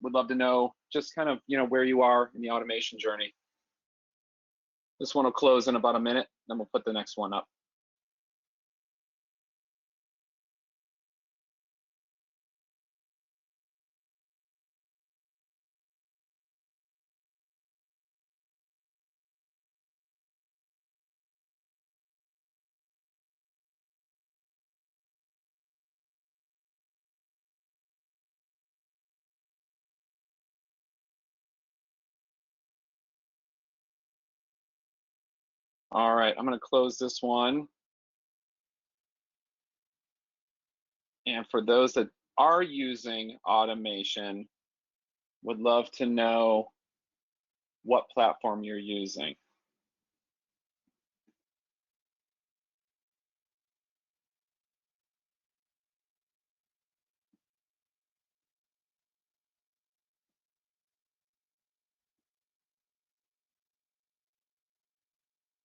would love to know just kind of, where you are in the automation journey. This one will close in about a minute, then we'll put the next one up. All right, I'm going to close this one. And for those that are using automation, would love to know what platform you're using.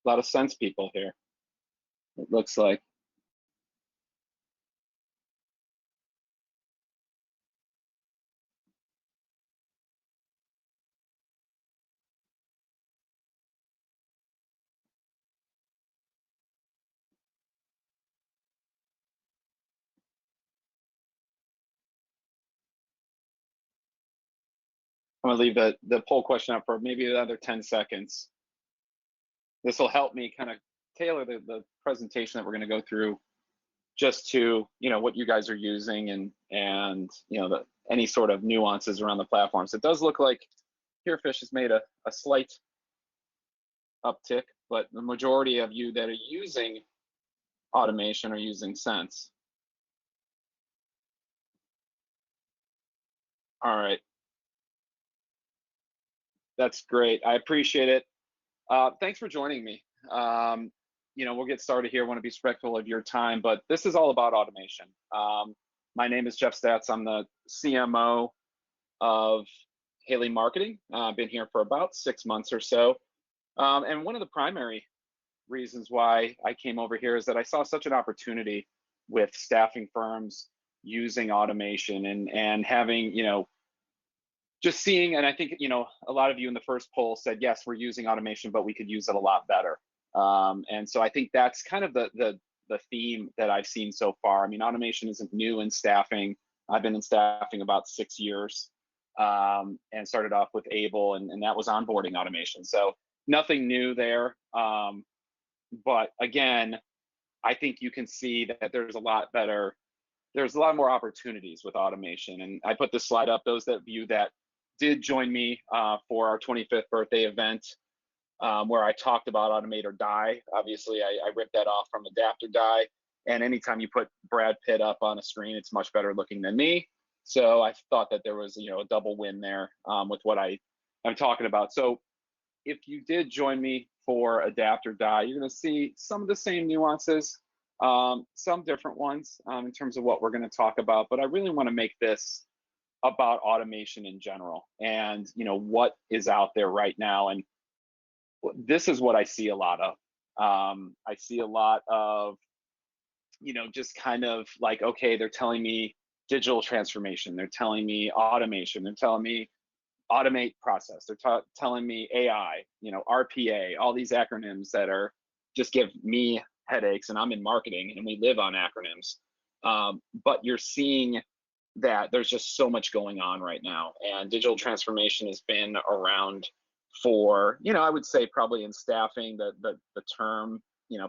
A lot of sense people here, it looks like. I'm gonna leave the poll question up for maybe another 10 seconds. This will help me kind of tailor the presentation that we're going to go through just to, what you guys are using and any sort of nuances around the platforms. It does look like Herefish has made a slight uptick, but the majority of you that are using automation are using Sense. All right. That's great. I appreciate it. Thanks for joining me. We'll get started here. I want to be respectful of your time, but this is all about automation. My name is Jeff Staats. I'm the CMO of Haley Marketing. I've been here for about 6 months or so. And one of the primary reasons why I came over here is that I saw such an opportunity with staffing firms using automation and having, just seeing, and I think, a lot of you in the first poll said, yes, we're using automation, but we could use it a lot better. And so I think that's kind of the theme that I've seen so far. I mean, automation isn't new in staffing. I've been in staffing about 6 years and started off with Able, and that was onboarding automation. So nothing new there. But again, I think you can see that there's a lot more opportunities with automation. And I put this slide up, those of you that did join me for our 25th birthday event, where I talked about automate or die. Obviously, I ripped that off from adapt or die. And anytime you put Brad Pitt up on a screen, it's much better looking than me. So I thought that there was, a double win there with what I'm talking about. So if you did join me for adapt or die, you're going to see some of the same nuances, some different ones in terms of what we're going to talk about. But I really want to make this about automation in general and what is out there right now. And this is what I see a lot of. I see a lot of just kind of like, okay, they're telling me digital transformation, they're telling me automation, they're telling me automate process, they're telling me AI, RPA, all these acronyms that are just give me headaches, and I'm in marketing and we live on acronyms. But you're seeing that there's just so much going on right now, and digital transformation has been around for, I would say probably in staffing, the term,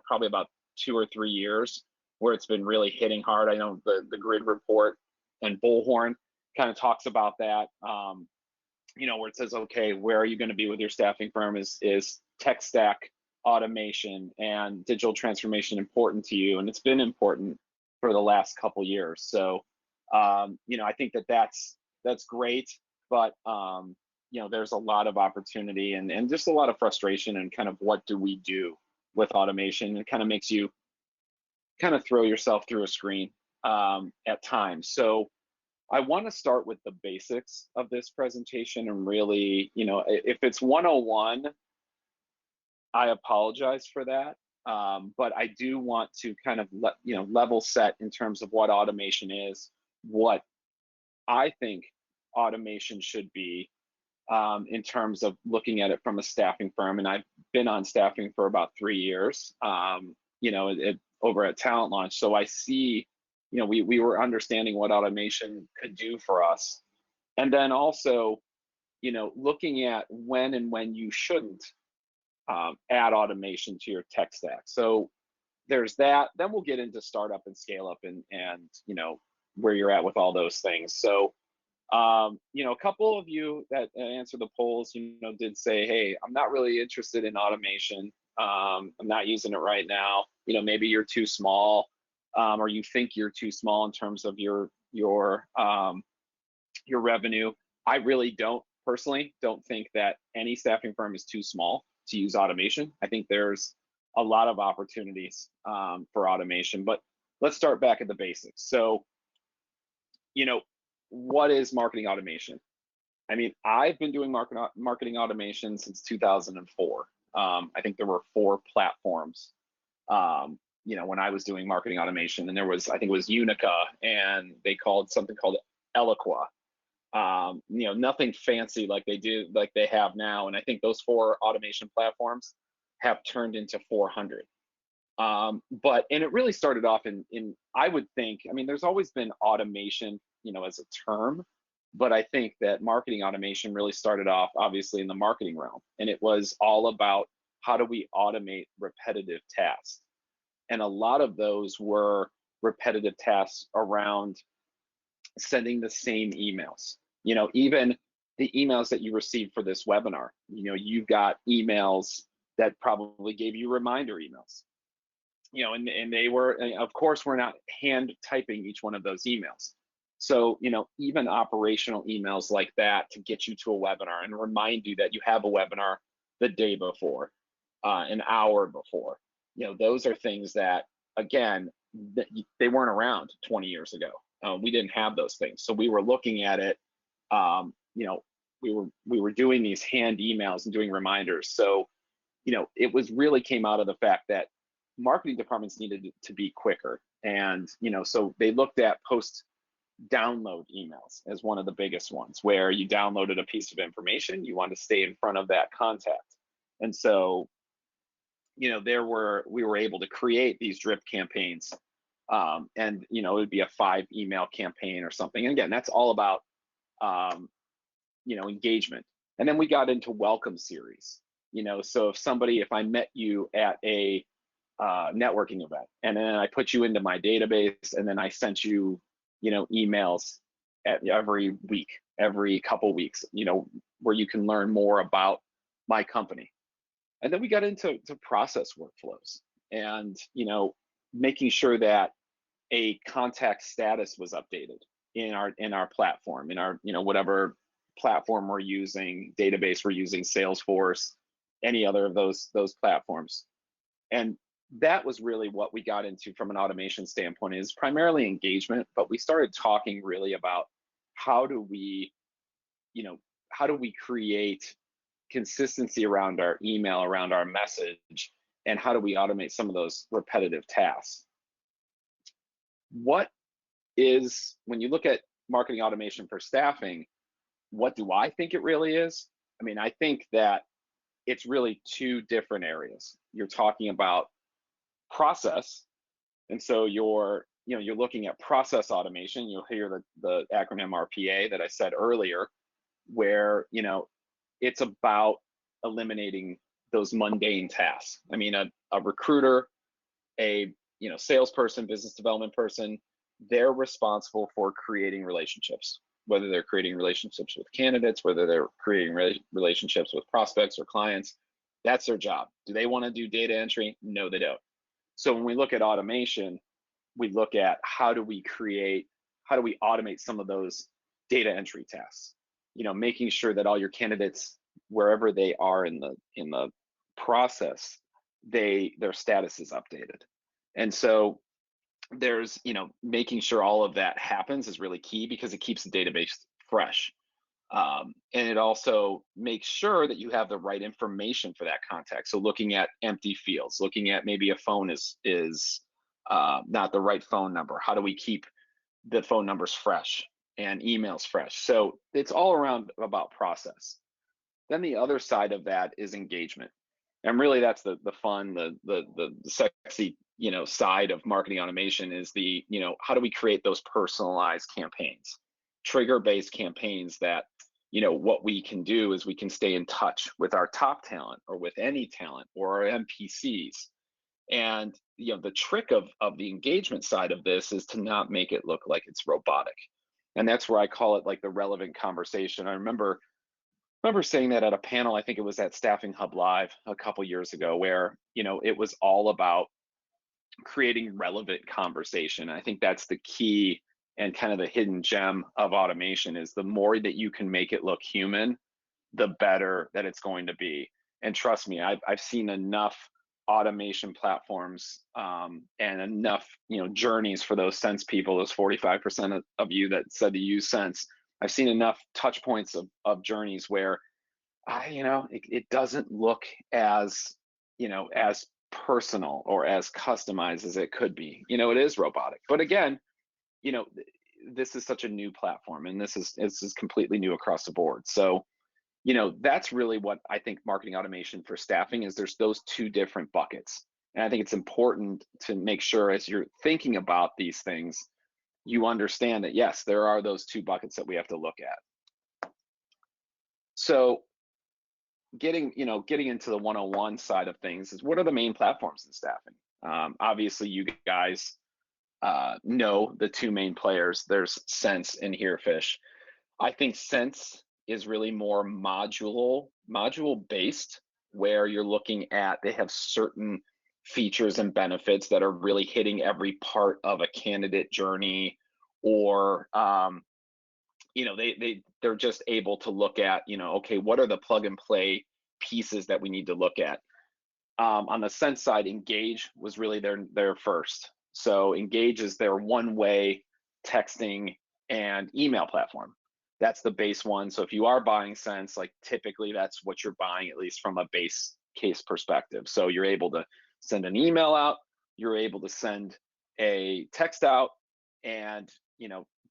probably about 2 or 3 years, where it's been really hitting hard. I know the Grid report and Bullhorn kind of talks about that, where it says, okay, where are you going to be with your staffing firm? Is tech stack automation and digital transformation important to you? And it's been important for the last couple years. So, I think that's great, but there's a lot of opportunity and just a lot of frustration and kind of what do we do with automation? It kind of makes you kind of throw yourself through a screen at times. So I want to start with the basics of this presentation and really, if it's 101, I apologize for that. But I do want to kind of level set in terms of what automation is, what I think automation should be, in terms of looking at it from a staffing firm. And I've been on staffing for about 3 years, over at Talent Launch. So I see, we were understanding what automation could do for us. And then also, looking at when you shouldn't add automation to your tech stack. So there's that. Then we'll get into startup and scale up and where you're at with all those things. So a couple of you that answered the polls, did say, hey, I'm not really interested in automation. I'm not using it right now. Maybe you're too small, or you think you're too small in terms of your revenue. I really personally don't think that any staffing firm is too small to use automation. I think there's a lot of opportunities for automation, but let's start back at the basics. So, what is marketing automation? I mean, I've been doing marketing automation since 2004. I think there were 4 platforms, when I was doing marketing automation, and I think it was Unica, and they called something called Eloqua. Nothing fancy like they have now. And I think those 4 automation platforms have turned into 400. And it really started off in I would think, I mean, there's always been automation, as a term, but I think that marketing automation really started off obviously in the marketing realm. And it was all about how do we automate repetitive tasks? And a lot of those were repetitive tasks around sending the same emails. Even the emails that you received for this webinar, you got emails that probably gave you reminder emails, and they were, of course, we're not hand typing each one of those emails. So, even operational emails like that to get you to a webinar and remind you that you have a webinar the day before, an hour before, those are things that, again, they weren't around 20 years ago. We didn't have those things. So we were looking at it, we were doing these hand emails and doing reminders. So, it was really came out of the fact that marketing departments needed to be quicker. And, so they looked at post download emails as one of the biggest ones, where you downloaded a piece of information, you want to stay in front of that contact. And so, we were able to create these drip campaigns. And, it would be a 5 email campaign or something. And again, that's all about, engagement. And then we got into welcome series. So if I met you at a networking event, and then I put you into my database, and then I sent you, emails every week, every couple weeks, where you can learn more about my company. And then we got into process workflows, and making sure that a contact status was updated in our platform, in our whatever platform we're using, database we're using, Salesforce, any other of those platforms. And that was really what we got into from an automation standpoint, is primarily engagement, but we started talking really about how do we create consistency around our email, around our message, and how do we automate some of those repetitive tasks. When you look at marketing automation for staffing, what do I think it really is? I mean, I think that it's really 2 different areas. You're talking about process, and so you're looking at process automation. You'll hear the acronym RPA that I said earlier, where it's about eliminating those mundane tasks. I mean, a recruiter, a salesperson, business development person, they're responsible for creating relationships, whether they're creating relationships with candidates, whether they're creating relationships with prospects or clients. That's their job. Do they want to do data entry? No, they don't. So when we look at automation, we look at how do we automate some of those data entry tasks, making sure that all your candidates, wherever they are in the process, their status is updated. And so there's, making sure all of that happens is really key, because it keeps the database fresh. And it also makes sure that you have the right information for that contact. So looking at empty fields, looking at maybe a phone is not the right phone number. How do we keep the phone numbers fresh? and emails fresh. So it's all around about process. Then the other side of that is engagement. And really that's the fun, the sexy, side of marketing automation is how do we create those personalized campaigns, trigger-based campaigns that, what we can do is we can stay in touch with our top talent or with any talent or our NPCs. And the trick of the engagement side of this is to not make it look like it's robotic. And that's where I call it like the relevant conversation. I remember saying that at a panel, I think it was at Staffing Hub Live a couple years ago, where it was all about creating relevant conversation. I think that's the key and kind of the hidden gem of automation is the more that you can make it look human, the better that it's going to be. And trust me, I've seen enough automation platforms and enough journeys for those sense people, those 45% of you that said to use sense. I've seen enough touch points of journeys where it doesn't look as personal or as customized as it could be. It is robotic. But again, you know, this is such a new platform, and this is completely new across the board. So, that's really what I think marketing automation for staffing is. There's those two different buckets. And I think it's important to make sure as you're thinking about these things, you understand that yes, there are those two buckets that we have to look at. So getting into the 101 side of things is what are the main platforms in staffing? Obviously, you guys know the two main players. There's Sense and Herefish. I think Sense is really more module based, where you're looking at they have certain features and benefits that are really hitting every part of a candidate journey, or they're just able to look at okay, what are the plug and play pieces that we need to look at. On the Sense side, Engage was really their first. So Engage is their one-way texting and email platform. That's the base one. So if you are buying Sense, like typically that's what you're buying, at least from a base case perspective. So you're able to send an email out, you're able to send a text out, and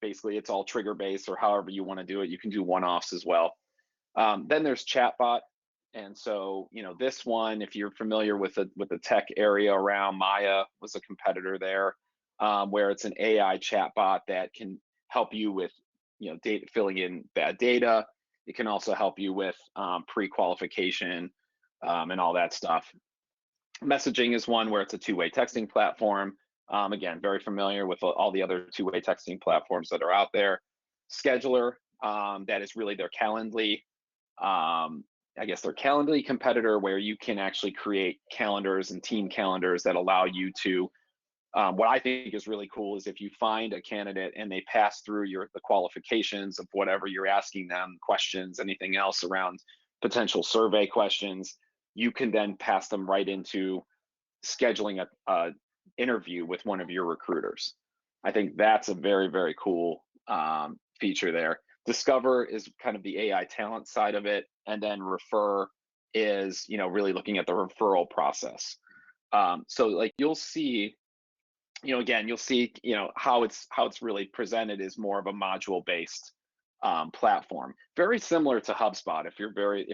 basically it's all trigger based, or however you want to do it. You can do one-offs as well. Then there's Chatbot. And so, this one, if you're familiar with the tech area around, Maya was a competitor there, where it's an AI chatbot that can help you with, data, filling in bad data. It can also help you with pre-qualification and all that stuff. Messaging is one where it's a two-way texting platform. Again, very familiar with all the other two-way texting platforms that are out there. Scheduler, that is really their Calendly. I guess their Calendly competitor, where you can actually create calendars and team calendars that allow you to, what I think is really cool is if you find a candidate and they pass through the qualifications of whatever you're asking them, questions, anything else around potential survey questions, you can then pass them right into scheduling a interview with one of your recruiters. I think that's a very, very cool feature there. Discover is kind of the AI talent side of it, and then Refer is really looking at the referral process. So like you'll see, again, you'll see how it's really presented is more of a module based platform, very similar to HubSpot. If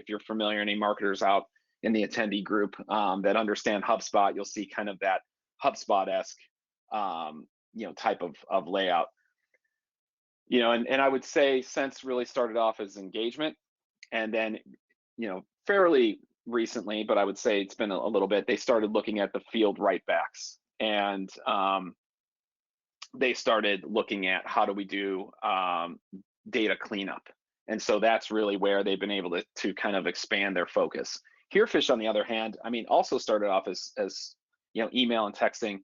you're familiar, any marketers out in the attendee group that understand HubSpot, you'll see kind of that HubSpot-esque type of layout. And I would say Sense really started off as engagement, and then fairly recently, but I would say it's been a little bit, they started looking at the field right backs, and they started looking at how do we do data cleanup. And so that's really where they've been able to kind of expand their focus. Herefish, on the other hand, also started off as email and texting,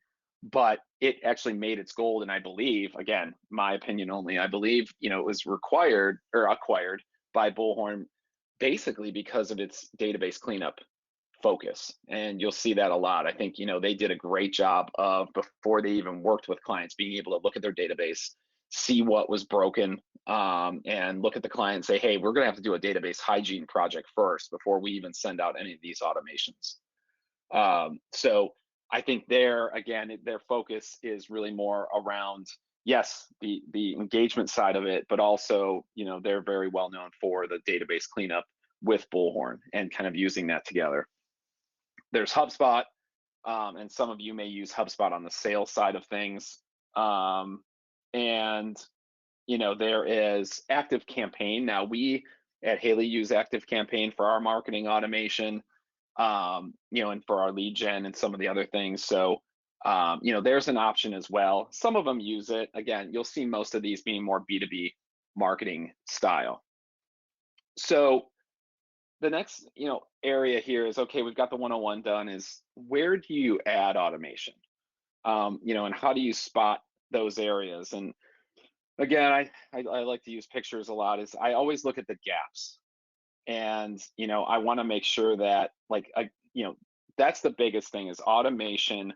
but it actually made its gold. And I believe, again, my opinion only, I believe, it was acquired by Bullhorn basically because of its database cleanup focus. And you'll see that a lot. I think, they did a great job of, before they even worked with clients, being able to look at their database, see what was broken, and look at the client and say, hey, we're going to have to do a database hygiene project first before we even send out any of these automations. So I think their focus is really more around yes, the engagement side of it, but also, they're very well known for the database cleanup with Bullhorn and kind of using that together. There's HubSpot, and some of you may use HubSpot on the sales side of things. And there is Active Campaign. Now we at Haley use Active Campaign for our marketing automation, and for our lead gen and some of the other things. So, there's an option as well. Some of them use it. Again, you'll see most of these being more B2B marketing style. So the next, area here is, okay, we've got the 101 done, is where do you add automation? And how do you spot those areas? And again, I like to use pictures a lot. Is I always look at the gaps, and I want to make sure that, like, that's the biggest thing, is automation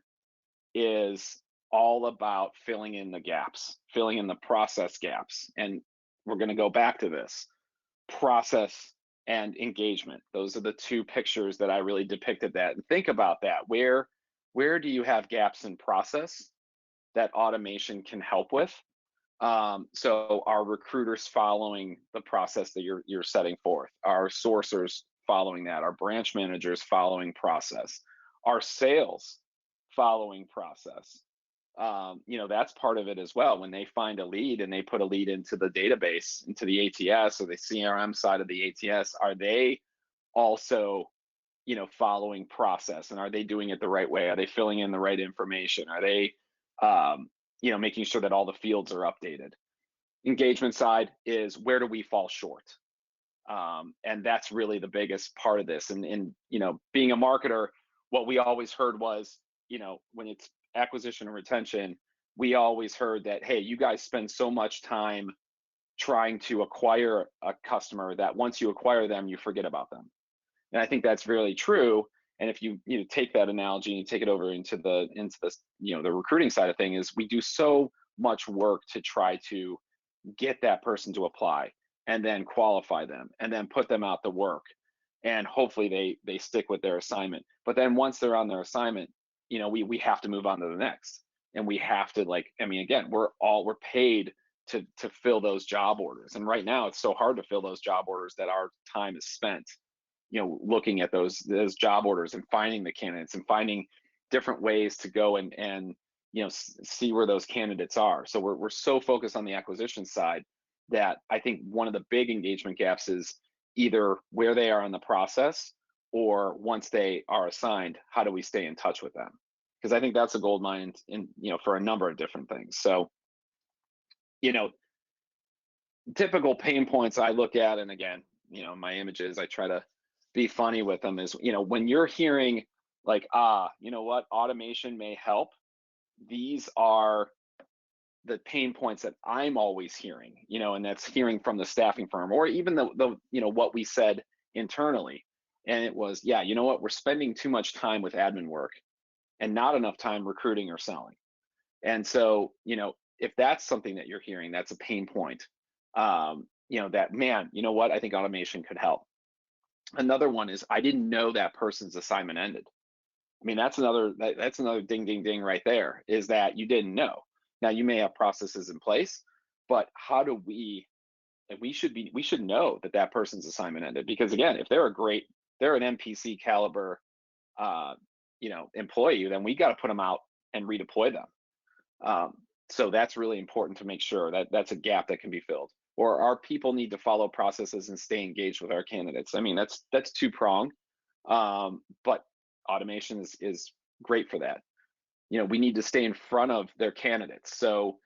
is all about filling in the gaps, filling in the process gaps. And we're going to go back to this: process and engagement. Those are the two pictures that I really depicted that. And think about that. Where do you have gaps in process that automation can help with? So our recruiters following the process that you're setting forth, our sourcers following that, our branch managers following process, our sales following process. That's part of it as well. When they find a lead and they put a lead into the database, into the ATS or the CRM side of the ATS, are they also, following process, and are they doing it the right way? Are they filling in the right information? Are they, making sure that all the fields are updated? Engagement side is, where do we fall short? And that's really the biggest part of this. And being a marketer, what we always heard was, when it's acquisition and retention, we always heard that, hey, you guys spend so much time trying to acquire a customer that once you acquire them, you forget about them. And I think that's really true. And if you take that analogy and you take it over into the the recruiting side of things, is we do so much work to try to get that person to apply, and then qualify them, and then put them out to work, and hopefully they stick with their assignment. But then once they're on their assignment, we have to move on to the next, and we have to, like, again, we're paid to fill those job orders. And right now it's so hard to fill those job orders that our time is spent looking at those job orders and finding the candidates and finding different ways to go and see where those candidates are. So we're so focused on the acquisition side that I think one of the big engagement gaps is either where they are in the process, or once they are assigned, how do we stay in touch with them? Because I think that's a gold mine in for a number of different things. So typical pain points I look at, and again, my images, I try to be funny with them, is when you're hearing, like, what, automation may help, these are the pain points that I'm always hearing, and that's hearing from the staffing firm, or even the what we said internally. And it was, yeah, what, we're spending too much time with admin work and not enough time recruiting or selling. And so, if that's something that you're hearing, that's a pain point. That, man, what, I think automation could help. Another one is, I didn't know that person's assignment ended. That's another ding, ding, ding right there, is that you didn't know. Now, you may have processes in place, but how do we should know that person's assignment ended. Because again, if they're an MPC caliber, employee, then we got to put them out and redeploy them. So that's really important to make sure that that's a gap that can be filled. Or our people need to follow processes and stay engaged with our candidates. That's two-pronged, but automation is great for that. We need to stay in front of their candidates. So,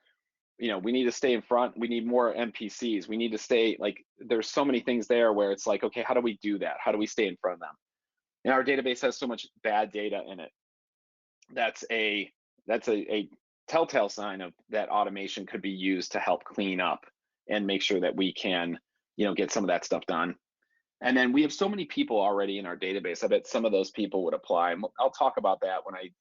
we need to stay in front. We need more MPCs. We need to stay, like, there's so many things there where it's like, okay, how do we do that? How do we stay in front of them? And our database has so much bad data in it. That's a telltale sign of that automation could be used to help clean up and make sure that we can, get some of that stuff done. And then we have so many people already in our database. I bet some of those people would apply. I'll talk about that when I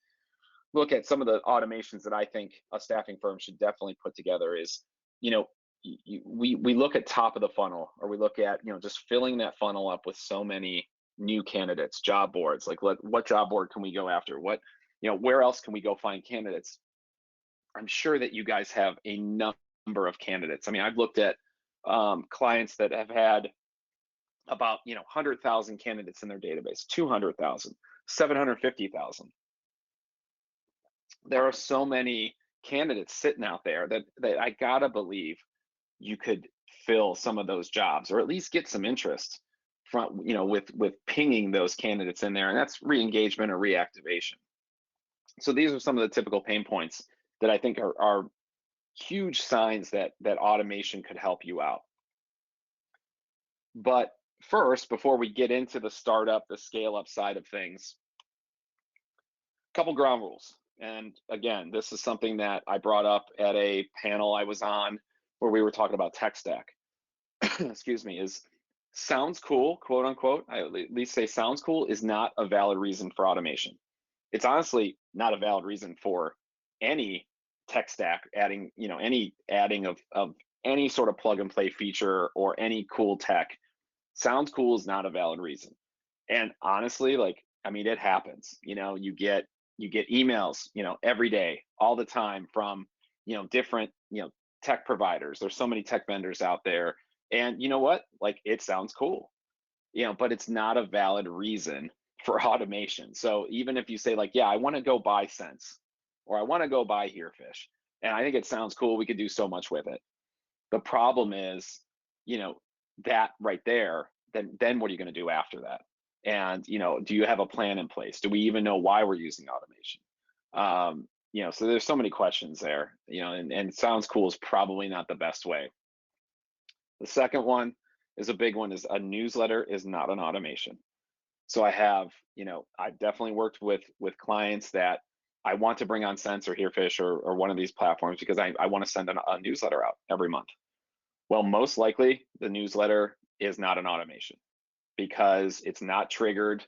look at some of the automations that I think a staffing firm should definitely put together. Is, we look at top of the funnel, or we look at, just filling that funnel up with so many new candidates, job boards. Like, what job board can we go after? What, where else can we go find candidates? I'm sure that you guys have a number of candidates. I mean, I've looked at clients that have had about 100,000 candidates in their database, 200,000, 750,000. There are so many candidates sitting out there that I gotta believe you could fill some of those jobs, or at least get some interest from with pinging those candidates in there, and that's re-engagement or reactivation. So these are some of the typical pain points that I think are huge signs that automation could help you out. But first, before we get into the startup, the scale up side of things, a couple ground rules. And again, this is something that I brought up at a panel I was on where we were talking about tech stack. Excuse me, is sounds cool, quote unquote, I at least say sounds cool, is not a valid reason for automation. It's honestly not a valid reason for any tech stack adding, any adding of any sort of plug and play feature or any cool tech. Sounds cool is not a valid reason. And honestly, like, I mean, it happens. You get emails, every day, all the time from, different, tech providers. There's so many tech vendors out there. And you know what? Like, it sounds cool, but it's not a valid reason for automation. So even if you say like, yeah, I want to go buy Sense, or I want to go buy Herefish, and I think it sounds cool, we could do so much with it. The problem is, you know, that right there, then what are you going to do after that? And, do you have a plan in place? Do we even know why we're using automation? So there's so many questions there, and sounds cool is probably not the best way. The second one is a big one, is a newsletter is not an automation. So I've definitely worked with clients that I want to bring on Sense or Herefish or one of these platforms because I want to send a newsletter out every month. Well, most likely the newsletter is not an automation because it's not triggered.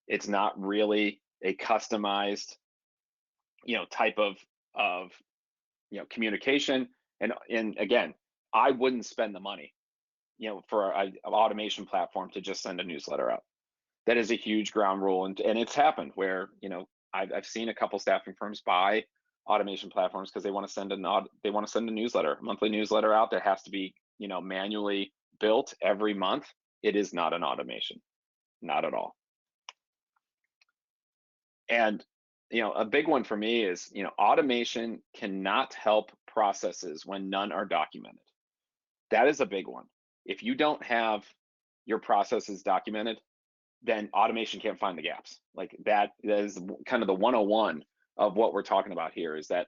It's not really a customized, type of communication. And again, I wouldn't spend the money, for an automation platform to just send a newsletter out. That is a huge ground rule, and it's happened where I've seen a couple staffing firms buy automation platforms because they want to send a newsletter, a monthly newsletter out that has to be manually built every month. It is not an automation, not at all. And a big one for me is automation cannot help processes when none are documented. That is a big one. If you don't have your processes documented, then automation can't find the gaps. Like that is kind of the 101 of what we're talking about here, is that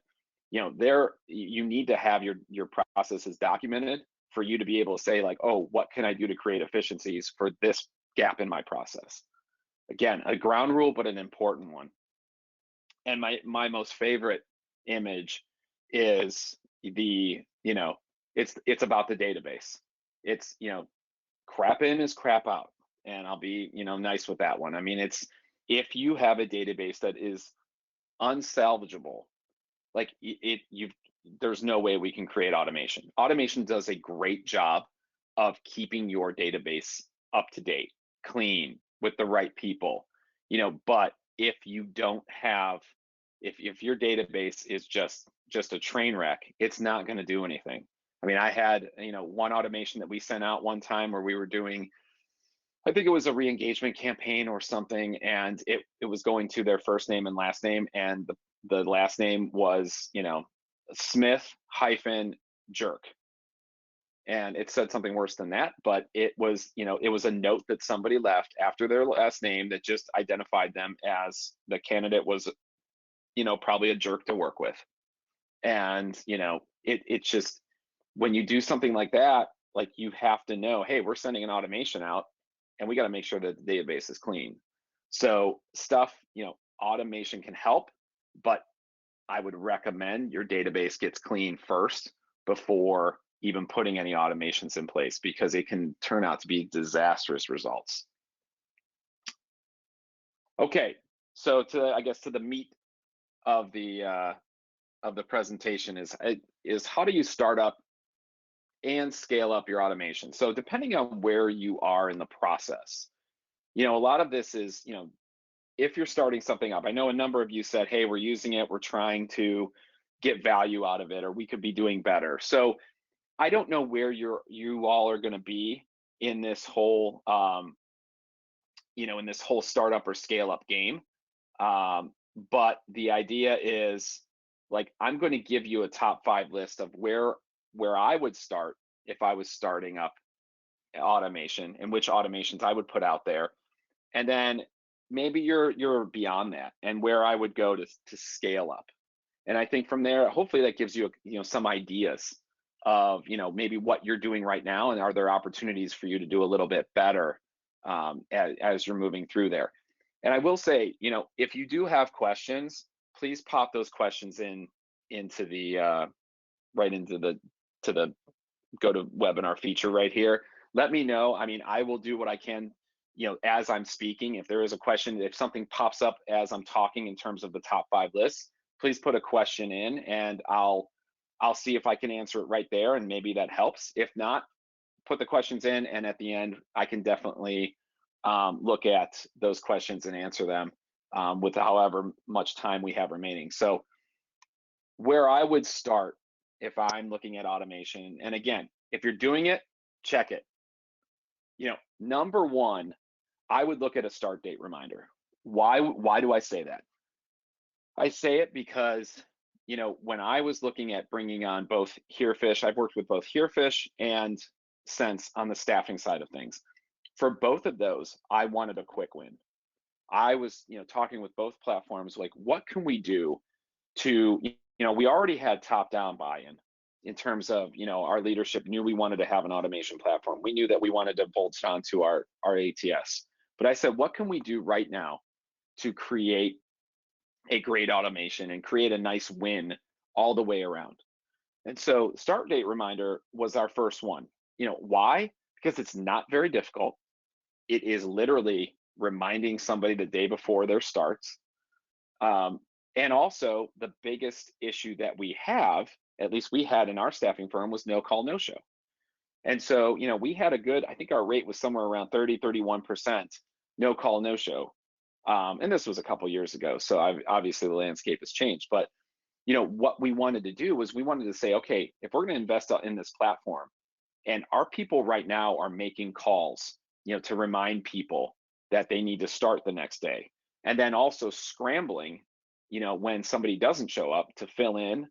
you need to have your processes documented for you to be able to say like, oh, what can I do to create efficiencies for this gap in my process? Again, a ground rule, but an important one. And my most favorite image is it's about the database. It's crap in is crap out, and I'll be nice with that one. I mean, it's, if you have a database that is unsalvageable, like there's no way we can create automation. Automation does a great job of keeping your database up to date, clean, with the right people, but if you don't have, if your database is just a train wreck, it's not going to do anything. I mean, I had one automation that we sent out one time where we were doing, I think it was a re-engagement campaign or something, and it was going to their first name and last name, and the last name was Smith hyphen jerk, and it said something worse than that, but it was a note that somebody left after their last name that just identified them as the candidate was probably a jerk to work with. And it's just, when you do something like that, like, you have to know, hey, we're sending an automation out and we got to make sure that the database is clean. So stuff, automation can help, but I would recommend your database gets clean first before even putting any automations in place, because it can turn out to be disastrous results. Okay, so to the meat of the presentation is how do you start up and scale up your automation? So depending on where you are in the process, a lot of this is, if you're starting something up, I know a number of you said, hey, we're using it, we're trying to get value out of it, or we could be doing better. So I don't know where you all are going to be in this whole in this whole startup or scale up game. Um, but the idea is, like, I'm going to give you a top 5 list of where I would start if I was starting up automation, and which automations I would put out there. And then maybe you're beyond that, and where I would go to scale up. And I think from there, hopefully that gives you some ideas of maybe what you're doing right now, and are there opportunities for you to do a little bit better as you're moving through there. And I will say, if you do have questions, please pop those questions into the right into the to the go to webinar feature right here. Let me know. I mean, I will do what I can, as I'm speaking. If there is a question, if something pops up as I'm talking in terms of the top 5 lists, please put a question in, and I'll see if I can answer it right there, and maybe that helps. If not, put the questions in, and at the end, I can definitely look at those questions and answer them with however much time we have remaining. So where I would start if I'm looking at automation, and again, if you're doing it, check it. Number one, I would look at a start date reminder. Why do I say that? I say it because, when I was looking at bringing on both Herefish, I've worked with both Herefish and Sense on the staffing side of things. For both of those, I wanted a quick win. I was, talking with both platforms, like, what can we do to, we already had top-down buy-in in terms of, our leadership knew we wanted to have an automation platform. We knew that we wanted to bolt it onto our ATS. But I said, what can we do right now to create a great automation and create a nice win all the way around? And so start date reminder was our first one. Why? Because it's not very difficult. It is literally reminding somebody the day before their starts. And also, the biggest issue that we have, at least we had in our staffing firm, was no call, no show. And so, we had a good, I think our rate was somewhere around 30, 31% no call, no show. And this was a couple years ago. So obviously the landscape has changed. But, what we wanted to do was we wanted to say, okay, if we're going to invest in this platform, and our people right now are making calls, to remind people that they need to start the next day, and then also scrambling, when somebody doesn't show up to fill in,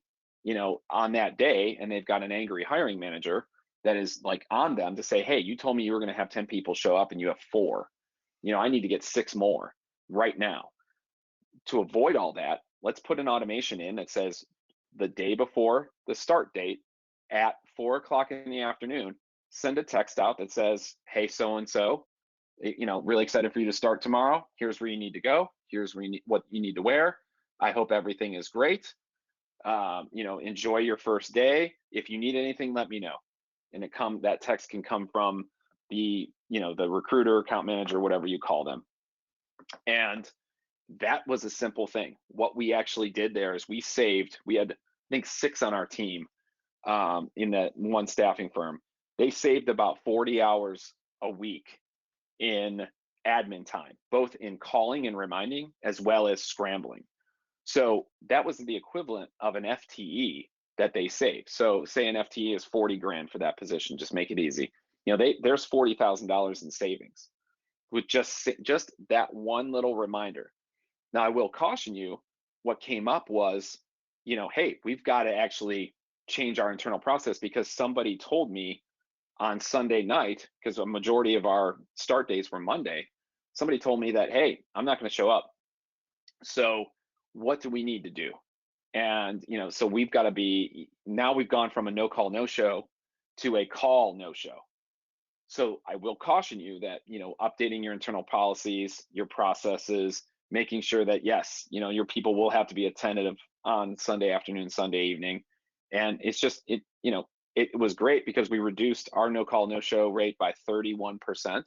on that day, and they've got an angry hiring manager that is like on them to say, hey, you told me you were going to have 10 people show up and you have 4. I need to get 6 more right now. To avoid all that, let's put an automation in that says the day before the start date at 4 o'clock in the afternoon, send a text out that says, hey, so-and-so, really excited for you to start tomorrow. Here's where you need to go. Here's where what you need to wear. I hope everything is great. Enjoy your first day. If you need anything, let me know. And that text can come from the recruiter, account manager, whatever you call them. And that was a simple thing. What we actually did there is we had, I think, 6 on our team in that one staffing firm. They saved about 40 hours a week in admin time, both in calling and reminding, as well as scrambling. So that was the equivalent of an FTE that they saved. So say an FTE is 40 grand for that position, just make it easy. There's $40,000 in savings with just that one little reminder. Now, I will caution you, what came up was, hey, we've got to actually change our internal process, because somebody told me on Sunday night, because a majority of our start days were Monday, somebody told me that, hey, I'm not going to show up. So what do we need to do? And, so we've got to now we've gone from a no call, no show to a call, no show. So I will caution you that, updating your internal policies, your processes, making sure that, yes, your people will have to be attentive on Sunday afternoon, Sunday evening. And it's just, it was great because we reduced our no call, no show rate by 31%.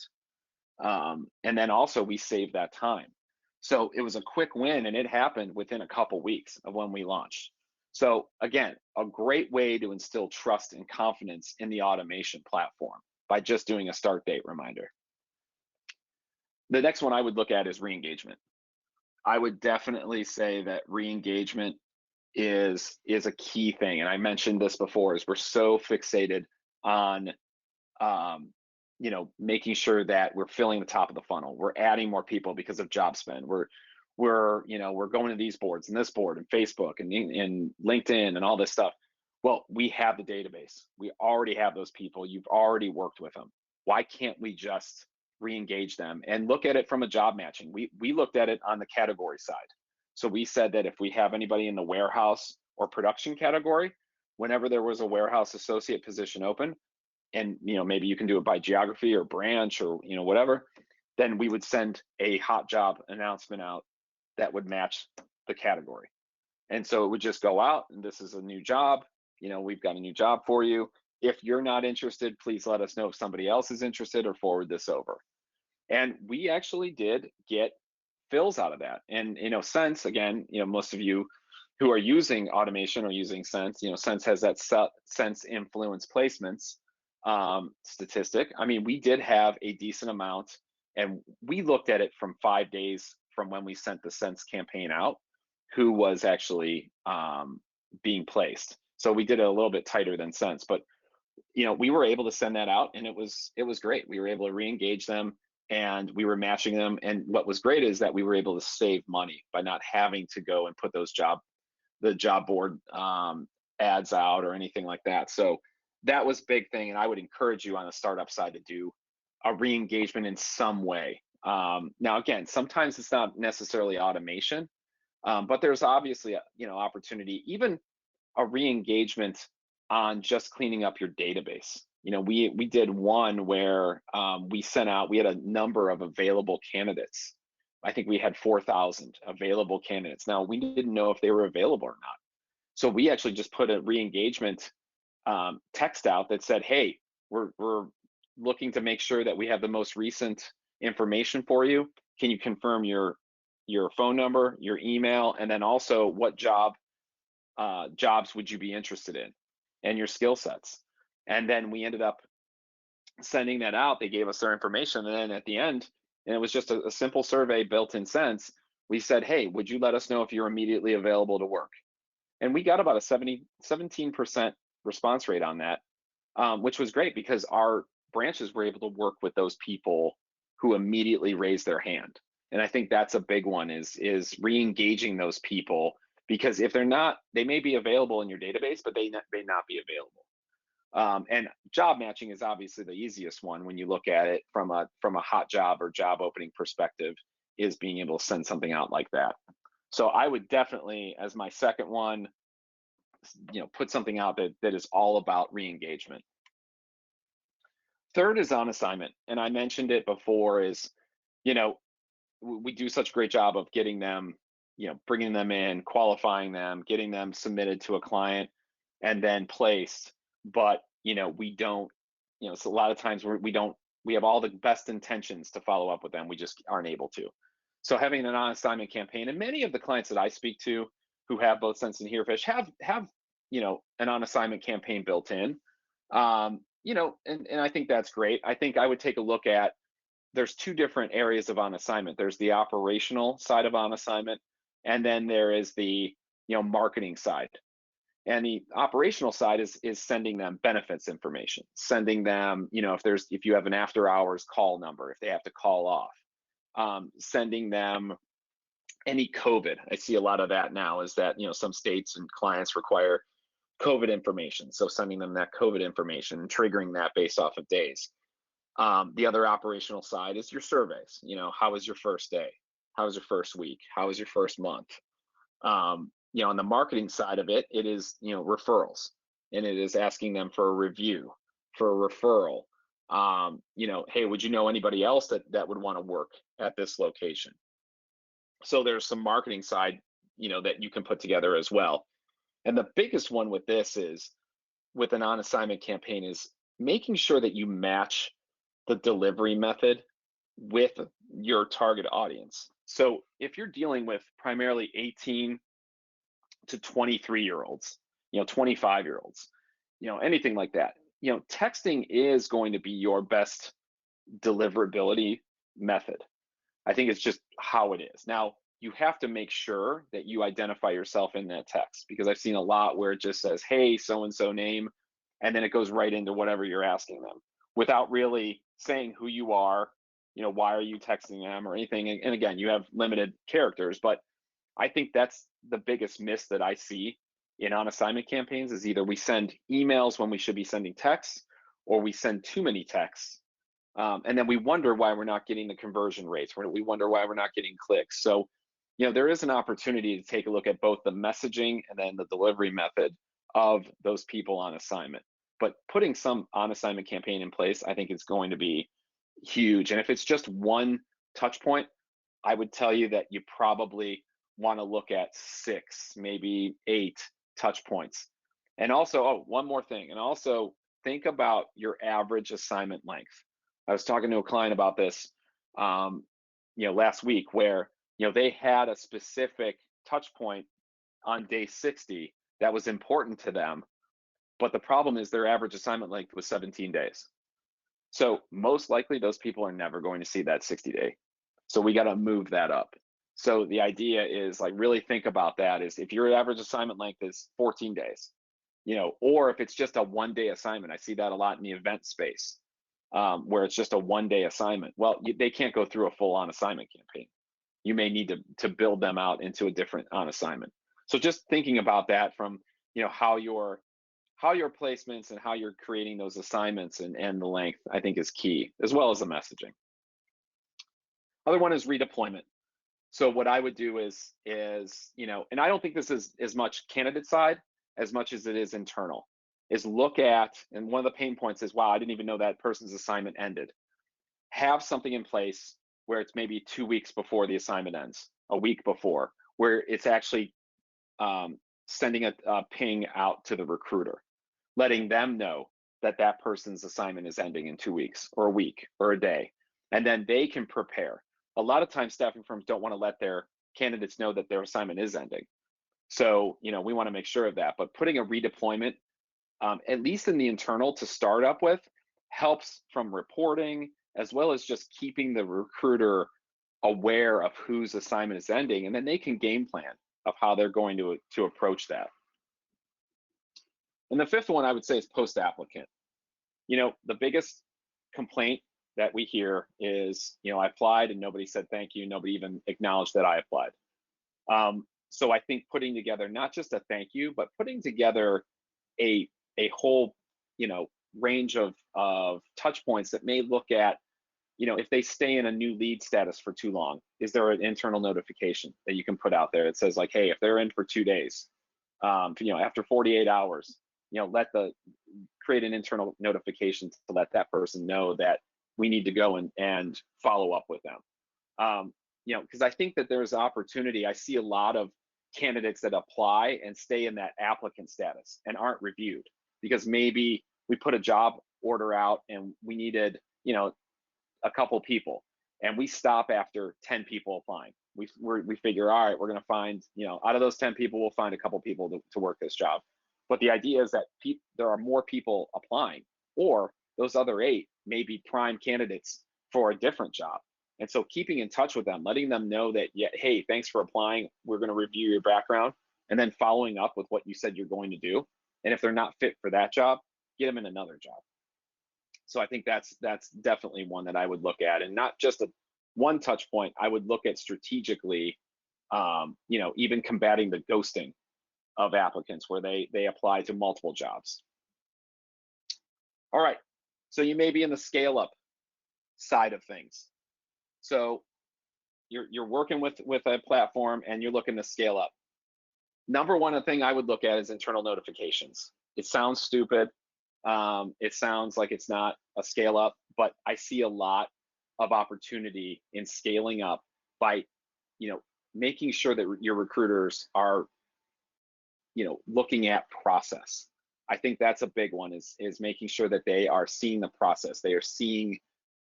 And then also we saved that time. So it was a quick win, and it happened within a couple weeks of when we launched. So again, a great way to instill trust and confidence in the automation platform by just doing a start date reminder. The next one I would look at is re-engagement. I would definitely say that re-engagement is a key thing. And I mentioned this before, is we're so fixated on um, making sure that we're filling the top of the funnel. We're adding more people because of job spend. We're going to these boards and this board and Facebook and LinkedIn and all this stuff. Well, we have the database. We already have those people. You've already worked with them. Why can't we just re-engage them and look at it from a job matching? We looked at it on the category side. So we said that if we have anybody in the warehouse or production category, whenever there was a warehouse associate position open, and maybe you can do it by geography or branch or whatever, then we would send a hot job announcement out that would match the category. And so it would just go out, and this is a new job, we've got a new job for you. If you're not interested, please let us know if somebody else is interested, or forward this over. And we actually did get fills out of that. And Sense, again, most of you who are using automation or using Sense, Sense has that Sense influence placements statistic. I mean, we did have a decent amount, and we looked at it from 5 days from when we sent the Sense campaign out, who was actually being placed. So we did it a little bit tighter than Sense, but we were able to send that out, and it was great. We were able to re-engage them, and we were matching them. And what was great is that we were able to save money by not having to go and put the job board ads out or anything like that. So that was a big thing, and I would encourage you on the startup side to do a re-engagement in some way. Now, again, sometimes it's not necessarily automation, but there's obviously opportunity, even a re-engagement on just cleaning up your database. We did one where we sent out, we had a number of available candidates. I think we had 4,000 available candidates. Now, we didn't know if they were available or not. So we actually just put a re-engagement text out that said, hey, we're looking to make sure that we have the most recent information for you. Can you confirm your phone number, your email, and then also what jobs would you be interested in, and your skill sets. And then we ended up sending that out. They gave us their information, and then at the end, and it was just a simple survey built in Sense, we said, hey, would you let us know if you're immediately available to work? And we got about a 17% response rate on that, which was great, because our branches were able to work with those people who immediately raised their hand. And I think that's a big one, is re-engaging those people, because if they're not, they may be available in your database, but they may not be available. And job matching is obviously the easiest one when you look at it from a hot job or job opening perspective, is being able to send something out like that. So I would definitely, as my second one, put something out that is all about re-engagement. Third is on assignment, and I mentioned it before, is we do such a great job of getting them, bringing them in, qualifying them, getting them submitted to a client, and then placed. But we don't, so a lot of times we have all the best intentions to follow up with them, we just aren't able to. So having an on assignment campaign, and many of the clients that I speak to who have both Sense and Herefish have an on assignment campaign built in. And I think that's great. I think I would take a look at, there's two different areas of on assignment. There's the operational side of on assignment, and then there is the marketing side. And the operational side is sending them benefits information, sending them, if you have an after hours call number, if they have to call off, sending them any COVID. I see a lot of that now, is that some states and clients require COVID information, so sending them that COVID information and triggering that based off of days. The other operational side is your surveys. How was your first day? How was your first week? How was your first month? On the marketing side of it, it is referrals, and it is asking them for a review, for a referral. Hey, would you know anybody else that would want to work at this location? So there's some marketing side that you can put together as well. And the biggest one with this is, with an on assignment campaign, is making sure that you match the delivery method with your target audience. So if you're dealing with primarily 18 to 23-year-olds, 25-year-olds, anything like that, texting is going to be your best deliverability method. I think it's just how it is. Now, you have to make sure that you identify yourself in that text, because I've seen a lot where it just says, hey, so and so name, and then it goes right into whatever you're asking them without really saying who you are, why are you texting them or anything. And again, you have limited characters, but I think that's the biggest miss that I see in on assignment campaigns is either we send emails when we should be sending texts, or we send too many texts. And then we wonder why we're not getting the conversion rates. We wonder why we're not getting clicks. So, there is an opportunity to take a look at both the messaging and then the delivery method of those people on assignment. But putting some on assignment campaign in place, I think is going to be huge. And if it's just one touch point, I would tell you that you probably want to look at 6, maybe 8 touch points. And also, oh, one more thing, and also think about your average assignment length. I was talking to a client about this, last week, where they had a specific touch point on day 60 that was important to them, but the problem is their average assignment length was 17 days. So most likely those people are never going to see that 60-day. So we got to move that up. So the idea is like really think about that is if your average assignment length is 14 days, or if it's just a 1-day assignment. I see that a lot in the event space, where it's just a 1-day assignment. Well, they can't go through a full on assignment campaign. You may need to build them out into a different on assignment. So just thinking about that from how your placements and how you're creating those assignments and the length, I think is key, as well as the messaging. Other one is redeployment. So what I would do is and I don't think this is as much candidate side as much as it is internal, is look at, and one of the pain points is, wow, I didn't even know that person's assignment ended. Have something in place where it's maybe 2 weeks before the assignment ends, a week before, where it's actually sending a ping out to the recruiter, letting them know that that person's assignment is ending in 2 weeks or a week or a day, and then they can prepare. A lot of times staffing firms don't want to let their candidates know that their assignment is ending. So, we want to make sure of that, but putting a redeployment, at least in the internal to start up with, helps from reporting, as well as just keeping the recruiter aware of whose assignment is ending, and then they can game plan of how they're going to approach that. And the fifth one I would say is post-applicant. The biggest complaint that we hear is, I applied and nobody said thank you, nobody even acknowledged that I applied. So I think putting together not just a thank you, but putting together a whole, range of touch points that may look at, if they stay in a new lead status for too long, is there an internal notification that you can put out there that says like, hey, if they're in for 2 days, after 48 hours, create an internal notification to let that person know that we need to go and follow up with them. Because I think that there's opportunity. I see a lot of candidates that apply and stay in that applicant status and aren't reviewed because maybe we put a job order out and we needed, a couple people, and we stop after 10 people applying. We figure, all right, we're going to find, out of those 10 people, we'll find a couple people to work this job. But the idea is that there are more people applying, or those other 8 may be prime candidates for a different job. And so keeping in touch with them, letting them know that, yeah, hey, thanks for applying. We're going to review your background, and then following up with what you said you're going to do. And if they're not fit for that job, get them in another job. So I think that's definitely one that I would look at, and not just one touch point. I would look at strategically, even combating the ghosting of applicants where they apply to multiple jobs. All right, so you may be in the scale up side of things. So you're working with a platform and you're looking to scale up. Number one thing I would look at is internal notifications. It sounds stupid. It sounds like it's not a scale up, but I see a lot of opportunity in scaling up by, making sure that your recruiters are, looking at process. I think that's a big one is making sure that they are seeing the process. They are seeing,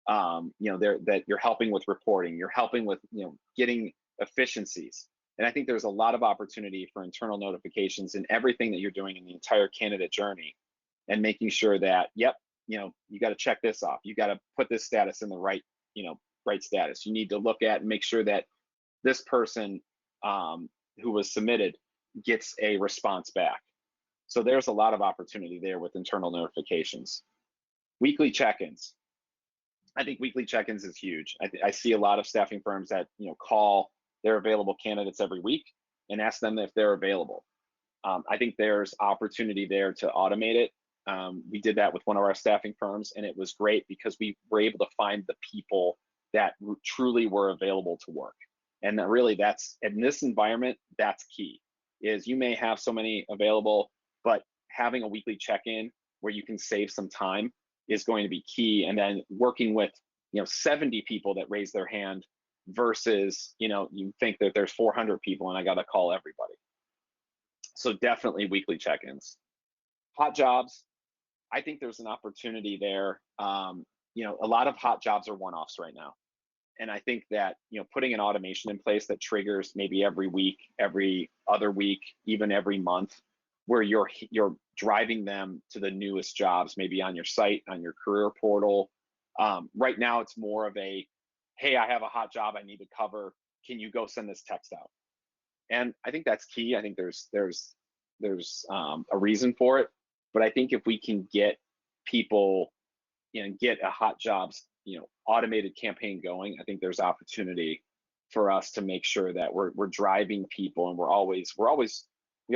that you're helping with reporting, you're helping with, getting efficiencies. And I think there's a lot of opportunity for internal notifications in everything that you're doing in the entire candidate journey, and making sure that, yep, you got to check this off. You got to put this status in the right, right status. You need to look at and make sure that this person who was submitted gets a response back. So there's a lot of opportunity there with internal notifications. Weekly check-ins. I think weekly check-ins is huge. I see a lot of staffing firms that call their available candidates every week and ask them if they're available. I think there's opportunity there to automate it. We did that with one of our staffing firms, and it was great because we were able to find the people that truly were available to work. And that really, that's in this environment, that's key. Is you may have so many available, but having a weekly check-in where you can save some time is going to be key. And then working with 70 people that raise their hand versus you think that there's 400 people and I got to call everybody. So definitely weekly check-ins. Hot jobs, I think there's an opportunity there. A lot of hot jobs are one-offs right now. And I think that putting an automation in place that triggers maybe every week, every other week, even every month, where you're driving them to the newest jobs, maybe on your site, on your career portal. Right now, it's more of a, hey, I have a hot job I need to cover. Can you go send this text out? And I think that's key. I think there's a reason for it. But I think if we can get people, get a hot jobs, automated campaign going, I think there's opportunity for us to make sure that we're driving people, and we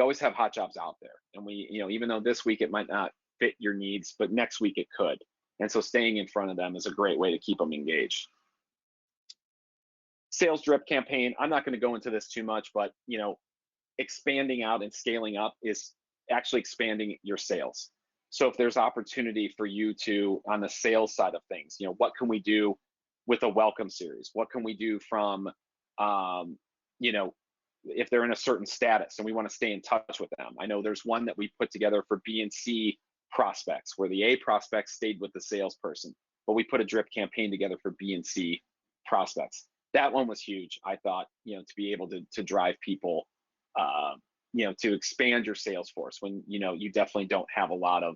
always have hot jobs out there. And we, even though this week it might not fit your needs, but next week it could. And so staying in front of them is a great way to keep them engaged. Sales drip campaign, I'm not going to go into this too much, but expanding out and scaling up is actually expanding your sales. So if there's opportunity for you to, on the sales side of things, what can we do with a welcome series? What can we do from, if they're in a certain status and we want to stay in touch with them? I know there's one that we put together for B and C prospects, where the A prospects stayed with the salesperson, but we put a drip campaign together for B and C prospects. That one was huge. I thought, to be able to drive people, to expand your sales force when, you definitely don't have a lot of,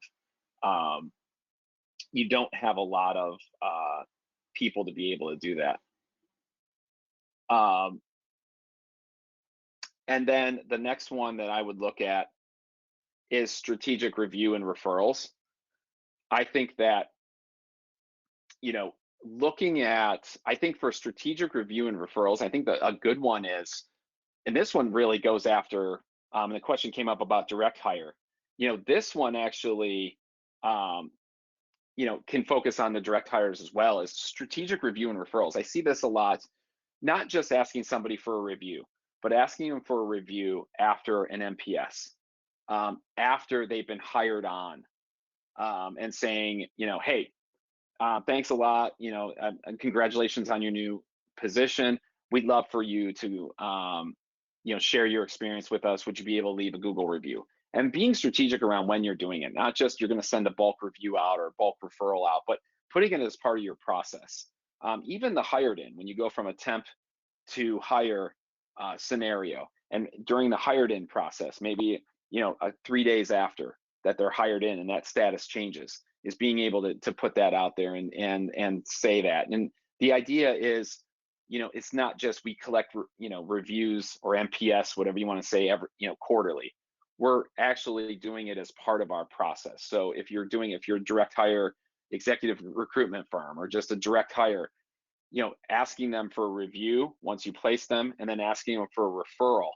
people to be able to do that. And then the next one that I would look at is strategic review and referrals. I think that, I think for strategic review and referrals, I think that a good one is, and this one really goes after, and the question came up about direct hire. This one actually, can focus on the direct hires as well as strategic review and referrals. I see this a lot, not just asking somebody for a review, but asking them for a review after an MPS, after they've been hired on, and saying, hey, thanks a lot, and congratulations on your new position. We'd love for you to, share your experience with us. Would you be able to leave a Google review? And being strategic around when you're doing it, not just you're going to send a bulk review out or a bulk referral out, but putting it as part of your process. Even the hired in, when you go from a temp to hire scenario, and during the hired in process, maybe 3 days after that they're hired in and that status changes, is being able to put that out there and say that. And the idea is, it's not just we collect reviews or MPS, whatever you want to say, every quarterly. We're actually doing it as part of our process. So if you're a direct hire executive recruitment firm, or just a direct hire, asking them for a review once you place them, and then asking them for a referral,